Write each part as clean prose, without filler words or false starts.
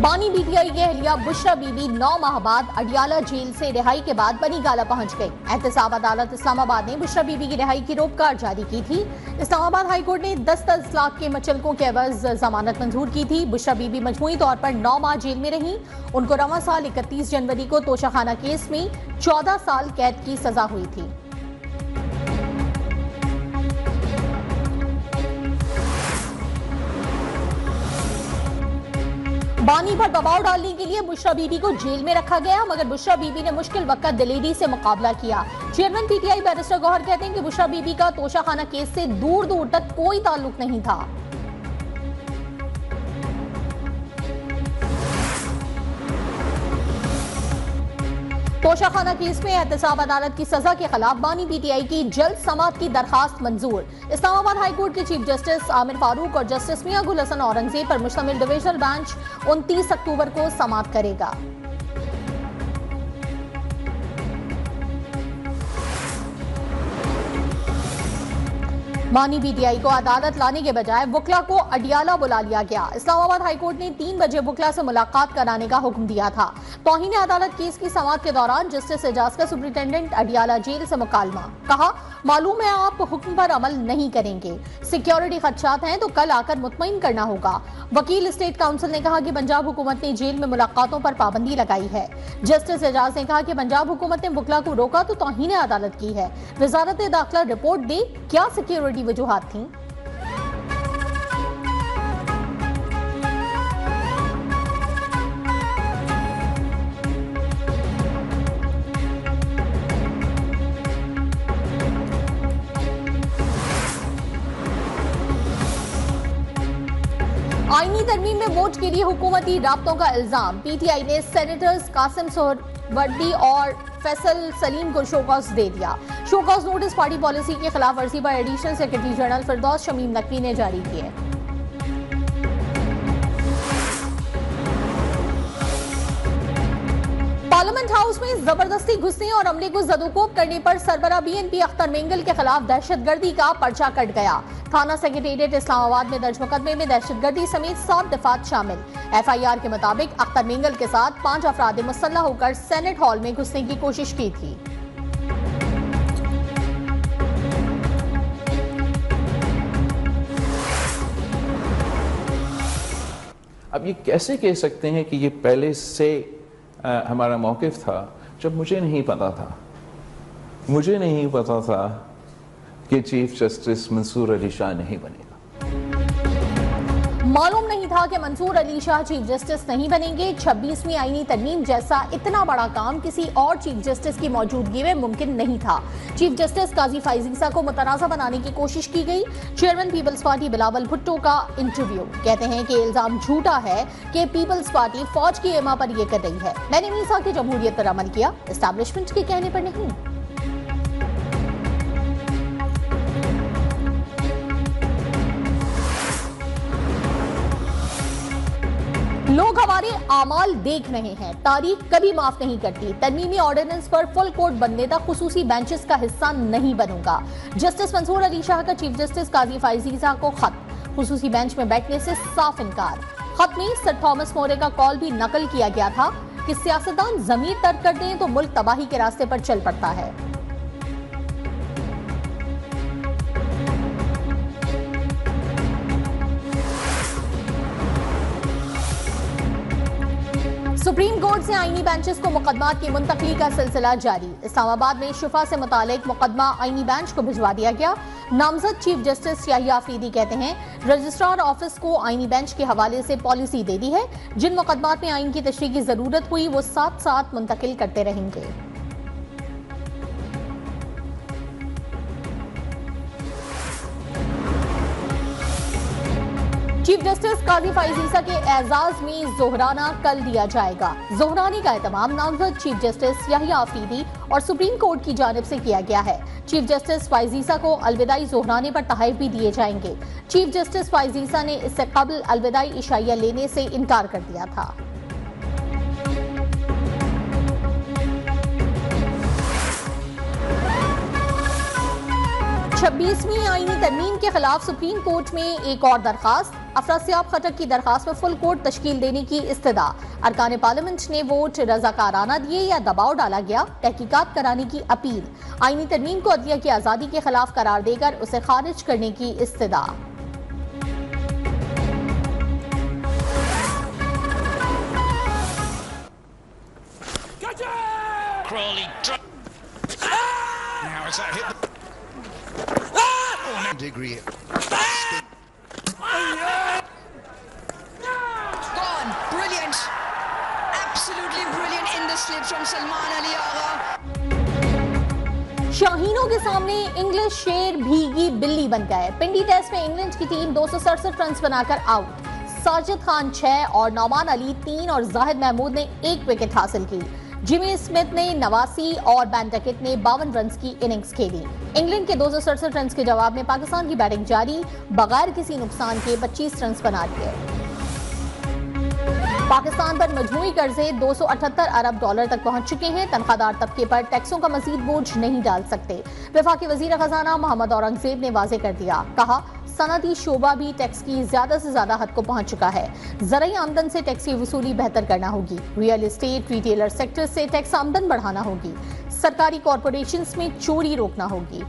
बानी पीटीआई की अहलिया बुशरा बीबी 9 माह बाद अडियाला जेल से रिहाई के बाद बनी गाला पहुंच गई। एहतसाब अदालत इस्लामाबाद ने बुशरा बीबी की रिहाई की रोक कार जारी की थी। इस्लामाबाद हाई कोर्ट ने 10 लाख के मचलकों के एवज जमानत मंजूर की थी। बुशरा बीबी मजमूई तौर पर 9 माह जेल में रही। उनको रवां साल 31 जनवरी को तोशाखाना केस में 14 साल कैद की सजा हुई थी। बानी पर दबाव डालने के लिए बुशरा बीबी को जेल में रखा गया, मगर बुशरा बीबी ने मुश्किल वक्त दिलेरी से मुकाबला किया। चेयरमैन पीटीआई बैरिस्टर गौहर कहते हैं कि बुशरा बीबी का तोशाखाना केस से दूर दूर तक कोई ताल्लुक नहीं था। तोशाखाना केस में एहतसाब अदालत की सजा के खिलाफ बानी पीटीआई की जल्द समाअत की दरखास्त मंजूर। इस्लामाबाद हाई कोर्ट के चीफ जस्टिस आमिर फारूक और जस्टिस मियां गुल हसन औरंगजेब पर मुश्तमिल डिविजनल बेंच 29 अक्टूबर को समाअत करेगा। बानी पीटीआई को अदालत लाने के बजाय वकला को अडियाला बुला लिया गया। इस्लामाबाद हाईकोर्ट ने 3 बजे वकला से मुलाकात कराने का हुक्म दिया था। तौहीन अदालत केस की समाअत के दौरान जस्टिस एजाज का सुप्रिंटेंडेंट अडियाला जेल से मुकालमा। कहा, मालूम है आप हुक्म पर अमल नहीं करेंगे, सिक्योरिटी खदशात हैं तो कल आकर मुतमईन करना होगा। वकील स्टेट काउंसिल ने कहा कि पंजाब हुकूमत ने जेल में मुलाकातों पर पाबंदी लगाई है। जस्टिस एजाज ने कहा कि पंजाब हुकूमत ने वकला को रोका तो तौहीन अदालत की है। वजारत दाखिला रिपोर्ट दे, क्या सिक्योरिटी वजूहात थी। आईनी तरमीम में वोट के लिए हुकूमती राब्तों का इल्जाम। पीटीआई ने सेनेटर्स कासिम सोहरावर्दी और फैसल सलीम को शोकॉज दे दिया। शोकॉज नोटिस पार्टी पॉलिसी की खिलाफ वर्जी पर एडिशनल सेक्रेटरी जनरल फिरदौस शमीम नकवी ने जारी किए। पार्लियामेंट हाउस में जबरदस्ती घुसने और अमले को जदोकोब करने पर सरबरा बीएनपी अख्तर मेंगल के खिलाफ दहशतगर्दी का पर्चा कट गया। थाना सेक्रेटेरिएट इस्लामाबाद में दर्ज मुकदमे में दहशतगर्दी समेत 7 दफात शामिल। एफआईआर के मुताबिक अख्तर मेंगल के साथ 5 अफराद मुसल्लह होकर सेनेट हॉल में घुसने की कोशिश की थी। अब ये कैसे कह सकते हैं कि ये पहले से हमारा मौक़िफ़ था, जब मुझे नहीं पता था कि चीफ जस्टिस मंसूर अली शाह नहीं बनेगा। मालूम नहीं था कि मंसूर अली शाह चीफ जस्टिस नहीं बनेंगे। 26वीं आईनी तरमीम जैसा इतना बड़ा काम किसी और चीफ जस्टिस की मौजूदगी में मुमकिन नहीं था। चीफ जस्टिस काजी फाइज ईसा को मुतनाज़ा बनाने की कोशिश की गई। Chairman Peoples Party Bilawal Bhutto का इंटरव्यू। कहते हैं कि इल्जाम झूठा है कि पीपल्स पार्टी फौज की एमा पर यह कर रही है। मैंने मीसा की जमहूरियत पर अमल किया, एस्टैब्लिशमेंट के कहने पर नहीं। लोग हमारे आमाल देख रहे हैं, तारीख कभी माफ नहीं करती। तरमीमी ऑर्डिनेंस पर फुल कोर्ट बनने तक खुसूसी बेंचेस का हिस्सा नहीं बनूंगा। जस्टिस मंसूर अली शाह का चीफ जस्टिस काजी फाइज ईसा को खत, खुसूसी बेंच में बैठने से साफ इनकार। खत में सर थॉमस मोरे का कॉल भी नकल किया गया था कि सियासतदान जमीर तर्क कर दें तो मुल्क तबाही के रास्ते पर चल पड़ता है। सुप्रीम कोर्ट से आईनी बेंचेस को मुकदमात की मुंतकली का सिलसिला जारी। इस्लामाबाद में शिफा से मुतालिक मुकदमा आईनी बेंच को भिजवा दिया गया। नामजद चीफ जस्टिस याहिया अफरीदी कहते हैं, रजिस्ट्रार ऑफिस को आईनी बेंच के हवाले से पॉलिसी दे दी है। जिन मुकदमात में आईन की तशरीह की जरूरत हुई वो साथ साथ मुंतकिल करते रहेंगे। चीफ जस्टिस काजी फाइज ईसा के एजाज में जोहराना कल दिया जाएगा। जोहराने का एहतमाम नामजद चीफ जस्टिस याहिया अफरीदी और सुप्रीम कोर्ट की जानिब से किया गया है। चीफ जस्टिस फाइज ईसा को अलविदाई जोहराने पर तहफ़ भी दिए जाएंगे। चीफ जस्टिस फाइज ईसा ने इससे कबल अलविदाई इशाइया लेने से इनकार कर दिया था। 26वीं आईनी तरमीम के खिलाफ सुप्रीम कोर्ट में एक और दरखास्त। अफरासियाब खटक की दरखास्त में फुल कोर्ट तश्कील देने की इस्तदा। अरकान पार्लियामेंट ने वोट रजाकाराना दिए या दबाव डाला गया, तहकीकात कराने की अपील। आईनी तरमीम को अदलिया की आज़ादी के खिलाफ करार देकर उसे खारिज करने की इस्तदा। Crawley. Now has that hit the degree? Gone. Brilliant. Absolutely brilliant in the slip from Salman Ali Agha. शाहीनों के सामने इंग्लिश शेर भीगी बिल्ली बन गए। पिंडी टेस्ट में इंग्लैंड की टीम 267 रन बनाकर आउट। साजिद खान 6 और नौमान अली 3 और जाहिद महमूद ने 1 विकेट हासिल की। जिमी स्मिथ ने 89 और बेन डकेट ने 52 रन की इनिंग्स खेली। इंग्लैंड के 267 रन के जवाब में पाकिस्तान की बैटिंग जारी, बगैर किसी नुकसान के 25 रन बना लिए। पाकिस्तान पर मजमूई कर्जे 278 अरब डॉलर तक पहुंच चुके हैं। तनख्वाहदार तबके पर टैक्सों का मजीद बोझ नहीं डाल सकते। वफाकी वजीर खजाना मोहम्मद औरंगजेब ने वाजे कर दिया, कहा सनती शोबा भी टैक्स की ज्यादा से ज्यादा हद को पहुंच चुका है। ज़राई आमदन से टैक्स की वसूली बेहतर करना होगी। रियल एस्टेट रिटेलर सेक्टर से टैक्स आमदन बढ़ाना होगी। सरकारी कॉरपोरेशंस में चोरी रोकना होगी।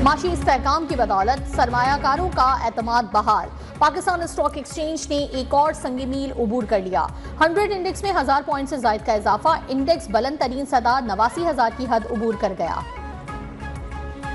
माशी इस्तेहकाम की बदौलत सरमायाकारों का एतमाद बहाल। पाकिस्तान स्टॉक एक्सचेंज ने एक और संग मील उबूर कर लिया। 100 इंडेक्स में 1000 पॉइंट से ज्यादा का इजाफा। इंडेक्स बुलंद तरीन सतह 89,000 की हद उबूर कर गया।